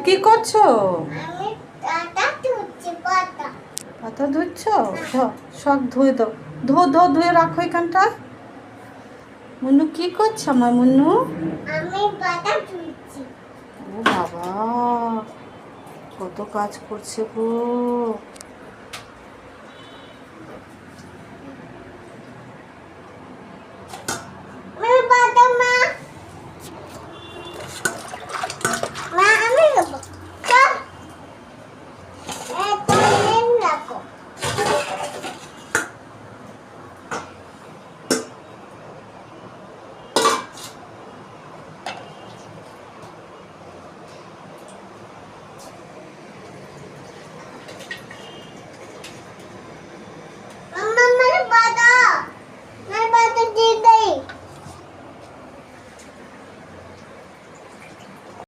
কি করছো? আমি পাতা ধুচ্ছি পাতা। পাতা ধুচ্ছো? সব ধুয়ে দাও। ধুয়ে রাখো এখানটা। মুন্নু কি করছে আমার মুন্নু? আমি পাতা ধুচ্ছি। ও বাবা, কত কাজ করছে গো।